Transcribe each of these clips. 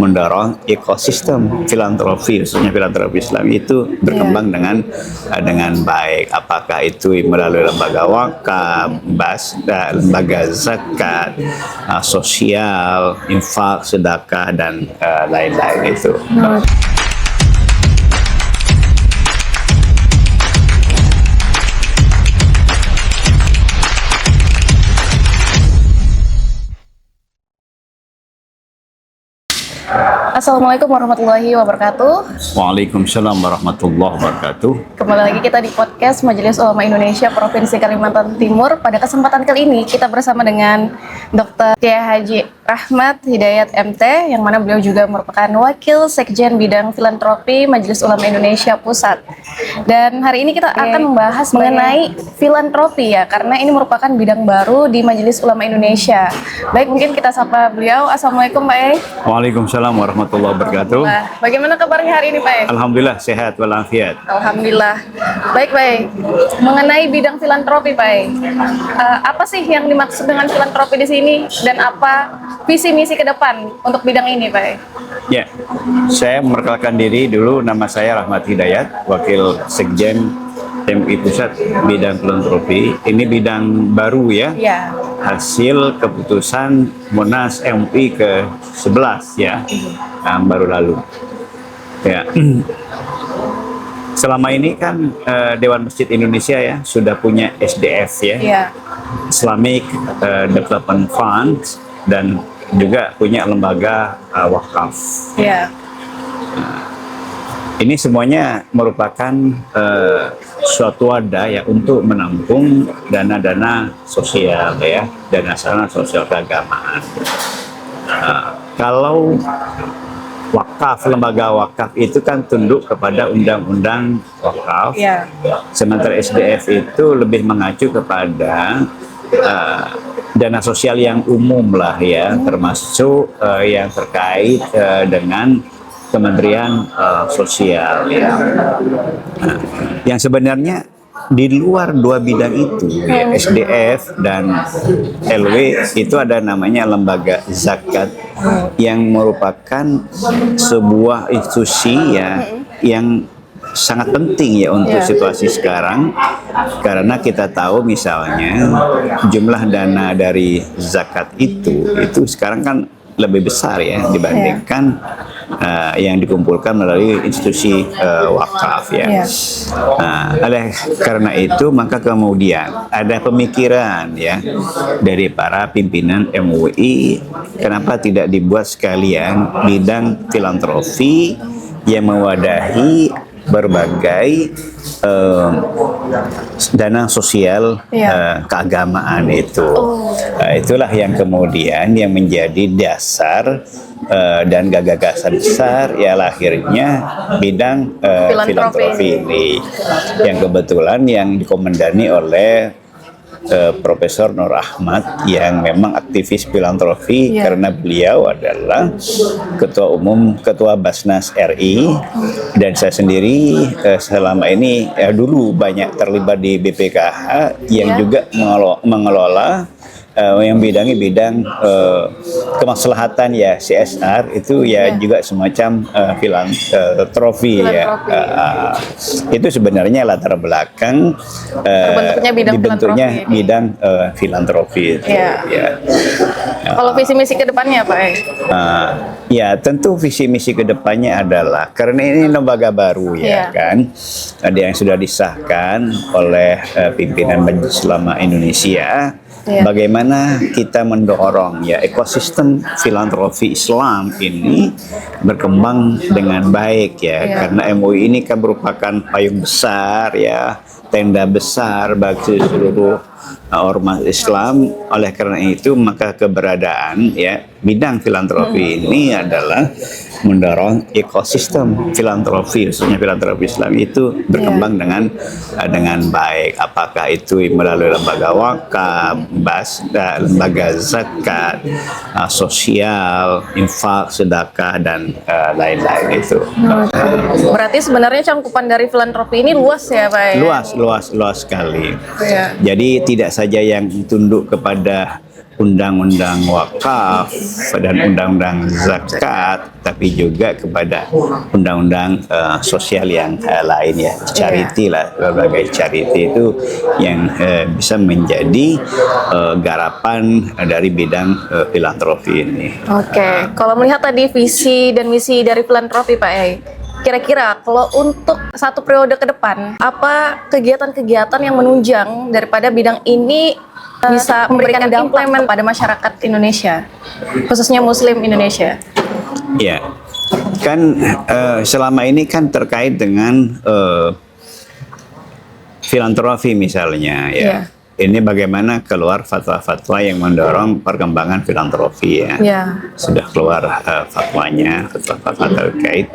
mendorong ekosistem filantropi, khususnya filantropi Islam itu berkembang dengan baik. Apakah itu melalui lembaga wakaf, lembaga zakat, sosial, infak, sedekah dan lain-lain itu. Assalamualaikum warahmatullahi wabarakatuh. Waalaikumsalam warahmatullahi wabarakatuh. Kembali lagi kita di podcast Majelis Ulama Indonesia Provinsi Kalimantan Timur. Pada kesempatan kali ini kita bersama dengan Dr. Kiai Haji Rahmat Hidayat MT, yang mana beliau juga merupakan Wakil Sekjen Bidang Filantropi Majelis Ulama Indonesia Pusat. Dan hari ini kita akan membahas mengenai filantropi ya, karena ini merupakan bidang baru di Majelis Ulama Indonesia. Baik, mungkin kita sapa beliau. Assalamualaikum Pak E. Waalaikumsalam warahmatullahi wabarakatuh. Bagaimana kabarnya hari ini Pak E? Alhamdulillah sehat walafiat. Alhamdulillah. Baik Pak E, mengenai bidang filantropi Pak E, apa sih yang dimaksud dengan filantropi di sini dan apa visi misi ke depan untuk bidang ini Pak E? Ya, saya memperkenalkan diri dulu. Nama saya Rahmat Hidayat, Wakil Sekjen MUI Pusat Bidang Filantropi. Ini bidang baru ya. Ya. Hasil keputusan Munas MUI ke-11 ya, yang baru lalu. Ya. Selama ini kan Dewan Masjid Indonesia ya sudah punya SDF ya, Islamic Development Fund, dan juga punya lembaga wakaf. Ya. Ini semuanya merupakan suatu wadah ya untuk menampung dana-dana sosial ya, dana sosial keagamaan. Kalau wakaf, lembaga wakaf itu kan tunduk kepada undang-undang wakaf. Sementara SDF itu lebih mengacu kepada dana sosial yang umum lah ya, termasuk yang terkait dengan Kementerian Sosial ya. Yang sebenarnya di luar dua bidang itu ya, SDF dan LW, itu ada namanya lembaga zakat yang merupakan sebuah institusi ya yang sangat penting ya untuk situasi sekarang, karena kita tahu misalnya jumlah dana dari zakat itu sekarang kan lebih besar ya dibandingkan yang dikumpulkan melalui institusi wakaf ya. Oleh karena itu maka kemudian ada pemikiran ya dari para pimpinan MUI, kenapa tidak dibuat sekalian bidang filantropi yang mewadahi berbagai dana sosial keagamaan itu. Itulah yang kemudian yang menjadi dasar dan gagasan besar ya lahirnya bidang filantropi ini, yang kebetulan yang dikomandani oleh Profesor Nur Ahmad, yang memang aktivis filantropi karena beliau adalah Ketua Basnas RI, dan saya sendiri selama ini dulu banyak terlibat di BPKH yang juga mengelola yang bidang kemaslahatan ya, CSR itu ya, juga semacam filantropi ya. Itu sebenarnya latar belakang dibentuknya bidang filantropi itu. Kalau visi misi ke depannya Pak E? Ya tentu visi misi ke depannya adalah, karena ini lembaga baru ya kan, ada yang sudah disahkan oleh pimpinan Majelis Ulama Indonesia. Bagaimana kita mendorong ya ekosistem filantropi Islam ini berkembang dengan baik ya, karena MUI ini kan merupakan payung besar ya, tenda besar bagi seluruh ormas Islam. Oleh karena itu maka keberadaan ya bidang filantropi ini adalah mendorong ekosistem filantropi, khususnya filantropi Islam itu berkembang dengan baik. Apakah itu melalui lembaga wakaf, lembaga zakat, sosial, infak, sedekah dan lain-lain itu. Berarti sebenarnya cangkupan dari filantropi ini luas ya Pak ya? Luas sekali. Jadi tidak saja yang tunduk kepada undang-undang wakaf dan undang-undang zakat, tapi juga kepada undang-undang sosial yang lain ya, charity lah, berbagai charity itu yang bisa menjadi garapan dari bidang filantropi ini. Oke, kalau melihat tadi visi dan misi dari filantropi Pak Yai, kira-kira kalau untuk satu periode ke depan, apa kegiatan-kegiatan yang menunjang daripada bidang ini bisa memberikan dampak pada masyarakat Indonesia, khususnya Muslim Indonesia? Ya, kan selama ini kan terkait dengan filantropi misalnya ya. Yeah. Ini bagaimana keluar fatwa-fatwa yang mendorong perkembangan filantropi ya. Yeah. Sudah keluar fatwanya, fatwa-fatwa terkait.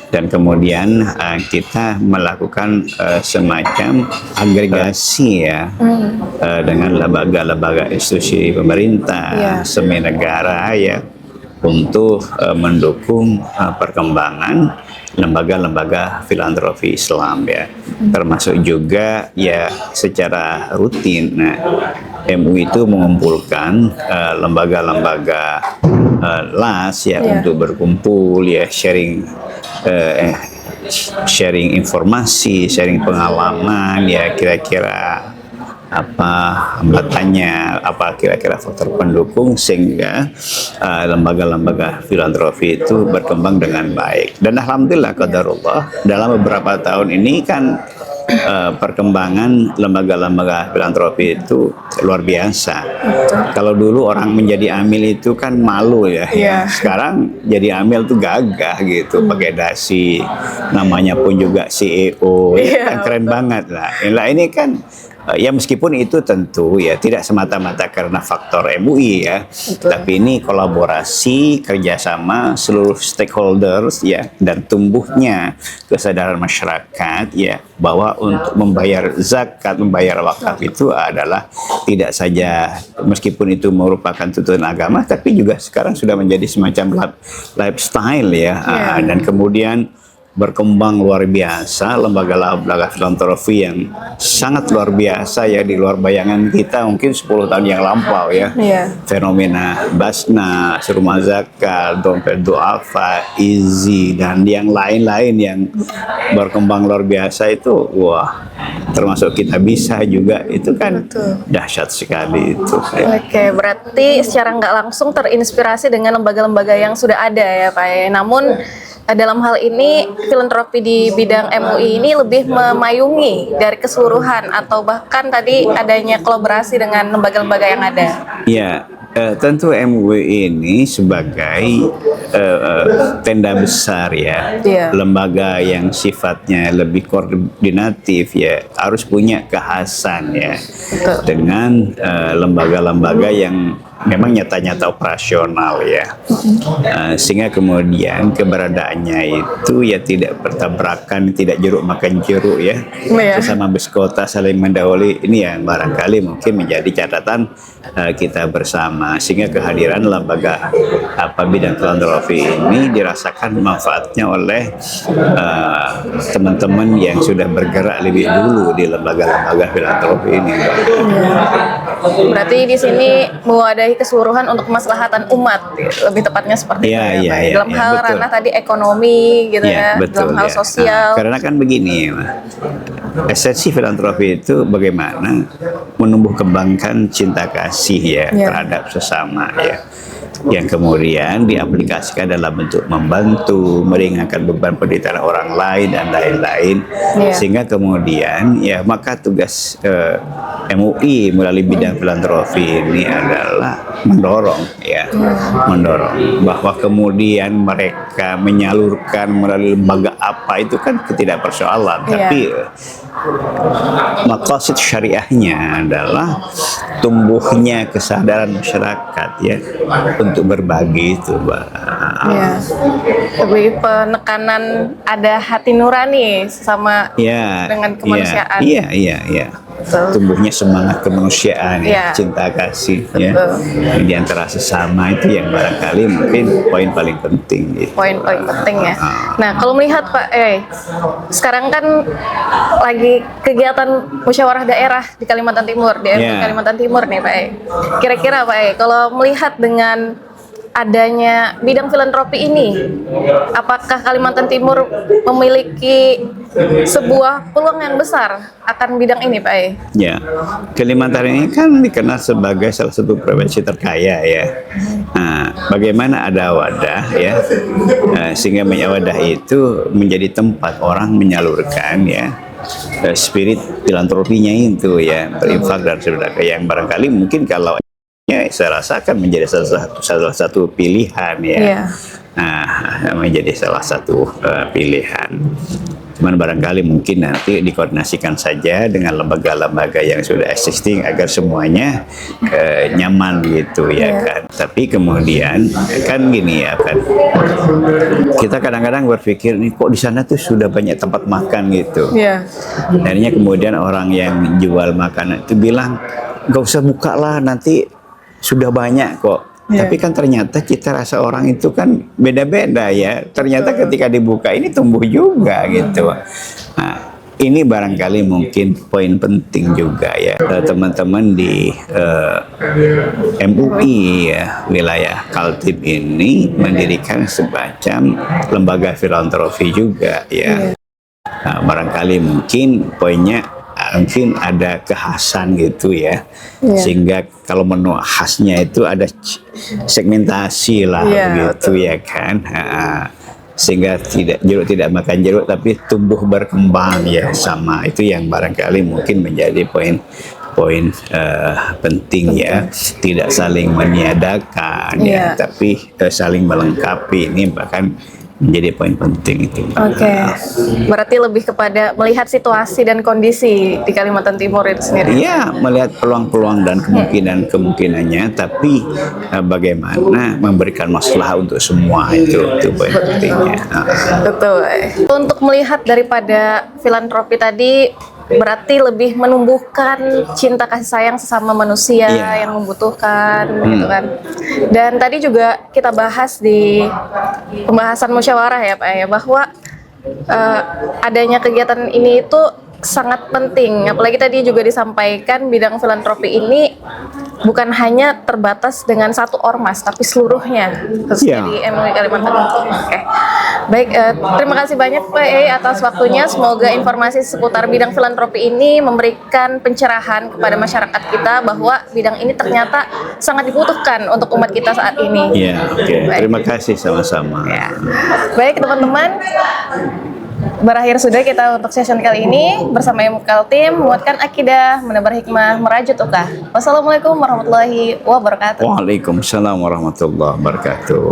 Dan kemudian kita melakukan semacam agregasi ya dengan lembaga-lembaga institusi pemerintah, semi negara ya, untuk mendukung perkembangan lembaga-lembaga filantropi Islam ya, termasuk juga ya secara rutin. Nah, MUI itu mengumpulkan lembaga-lembaga LAS ya untuk berkumpul ya, sharing informasi, sharing pengalaman ya, kira-kira apa hambatannya, apa kira-kira faktor pendukung sehingga lembaga-lembaga filantropi itu berkembang dengan baik. Dan alhamdulillah qadarullah dalam beberapa tahun ini kan perkembangan lembaga-lembaga filantropi itu luar biasa. Kalau dulu orang menjadi amil itu kan malu ya, sekarang jadi amil tuh gagah gitu, pakai dasi, namanya pun juga CEO, kan keren banget lah. Nah, ini kan ya meskipun itu tentu ya tidak semata-mata karena faktor MUI ya, tapi ini kolaborasi kerjasama seluruh stakeholders ya, dan tumbuhnya kesadaran masyarakat ya bahwa untuk membayar zakat, membayar wakaf itu adalah tidak saja meskipun itu merupakan tuntutan agama, tapi juga sekarang sudah menjadi semacam lifestyle ya, dan kemudian berkembang luar biasa, lembaga-lembaga filantropi yang sangat luar biasa ya, di luar bayangan kita mungkin 10 tahun yang lampau ya. Fenomena Basnas, Rumah Zakat, Dompet Duafa, Easy, dan yang lain-lain yang berkembang luar biasa itu, wah, termasuk Kita Bisa juga, itu kan dahsyat sekali itu. Oke, berarti secara nggak langsung terinspirasi dengan lembaga-lembaga yang sudah ada ya Pak ya. Namun dalam hal ini filantropi di bidang MUI ini lebih memayungi dari keseluruhan atau bahkan tadi adanya kolaborasi dengan lembaga-lembaga yang ada. Ya, tentu MUI ini sebagai tenda besar ya, lembaga yang sifatnya lebih koordinatif ya, harus punya kekhasan ya, dengan lembaga-lembaga yang memang nyata-nyata operasional ya, sehingga kemudian keberadaannya itu ya tidak bertabrakan, tidak jeruk makan jeruk ya, sesama beskota saling mendahului. Ini yang barangkali mungkin menjadi catatan kita bersama, sehingga kehadiran lembaga bidang filantropi ini dirasakan manfaatnya oleh teman-teman yang sudah bergerak lebih dulu di lembaga-lembaga filantropi ini. Berarti di sini mewadahi keseluruhan untuk kemaslahatan umat, lebih tepatnya seperti itu ya, dalam hal ranah tadi ekonomi gitu ya, dalam hal sosial. Karena kan begini, esensi filantropi itu bagaimana menumbuh kembangkan cinta kasih ya terhadap sesama ya, yang kemudian diaplikasikan dalam bentuk membantu, meringankan beban penderitaan orang lain dan lain-lain, sehingga kemudian ya maka tugas MUI melalui bidang filantropi ini adalah mendorong ya, mendorong bahwa kemudian mereka menyalurkan melalui lembaga apa itu kan ketidakpersoalan, tapi maqasid syariahnya adalah tumbuhnya kesadaran masyarakat ya untuk berbagi itu, Mbak. Lebih penekanan ada hati nurani sama dengan kemanusiaan. Iya. tumbuhnya semangat kemanusiaan, Iya. cinta kasih, ya, di antara sesama itu yang barangkali mungkin poin paling penting. Gitu. Poin-poin penting ya. Nah, kalau melihat Pak, sekarang kan lagi kegiatan musyawarah daerah di Kalimantan Timur, di Yeah. Kalimantan Timur nih Pak. Kira-kira Pak, kalau melihat dengan adanya bidang filantropi ini, apakah Kalimantan Timur memiliki sebuah peluang yang besar akan bidang ini Pak? Ya, Kalimantan ini kan dikenal sebagai salah satu provinsi terkaya ya. Nah, bagaimana ada wadah ya, sehingga wadah itu menjadi tempat orang menyalurkan ya spirit filantropinya itu ya, berinfak dan sedekah yang barangkali mungkin kalau ya, saya rasa akan menjadi salah satu pilihan ya. Iya. Nah, menjadi salah satu pilihan. Cuman barangkali mungkin nanti dikoordinasikan saja dengan lembaga-lembaga yang sudah existing agar semuanya nyaman gitu ya kan. Tapi kemudian kan gini ya kan, kita kadang-kadang berpikir nih kok di sana tuh sudah banyak tempat makan gitu. Iya. Akhirnya kemudian orang yang jual makanan itu bilang nggak usah buka lah, nanti sudah banyak kok. Tapi kan ternyata cita rasa orang itu kan beda-beda ya. Ternyata ketika dibuka ini tumbuh juga gitu. Nah, ini barangkali mungkin poin penting juga ya. Teman-teman di MUI ya, wilayah Kaltim ini mendirikan semacam lembaga filantropi juga ya. Nah, barangkali mungkin poinnya mungkin ada kekhasan gitu ya, sehingga kalau menu khasnya itu ada segmentasi lah gitu ya kan, sehingga tidak jeruk tidak makan jeruk tapi tumbuh berkembang ya sama itu yang barangkali mungkin menjadi poin penting ya, tidak saling meniadakan ya, tapi saling melengkapi, ini bahkan menjadi poin penting itu. Oke. Berarti lebih kepada melihat situasi dan kondisi di Kalimantan Timur itu sendiri. Iya, melihat peluang-peluang dan kemungkinannya, tapi bagaimana memberikan masalah untuk semua itu poin pentingnya. Betul. Untuk melihat daripada filantropi tadi, berarti lebih menumbuhkan cinta kasih sayang sesama manusia yang membutuhkan gitu kan. Dan tadi juga kita bahas di pembahasan musyawarah ya Pak ya, bahwa adanya kegiatan ini itu sangat penting. Apalagi tadi juga disampaikan bidang filantropi ini bukan hanya terbatas dengan satu ormas, tapi seluruhnya khususnya di MUI Kalimantan. Oke. Baik, terima kasih banyak Pak atas waktunya. Semoga informasi seputar bidang filantropi ini memberikan pencerahan kepada masyarakat kita bahwa bidang ini ternyata sangat dibutuhkan untuk umat kita saat ini. Iya, oke. Terima kasih sama-sama. Ya. Baik teman-teman, berakhir sudah kita untuk session kali ini bersama MUI Kaltim, menguatkan akidah, menebar hikmah, merajut ukah. Wassalamualaikum warahmatullahi wabarakatuh. Waalaikumsalam warahmatullahi wabarakatuh.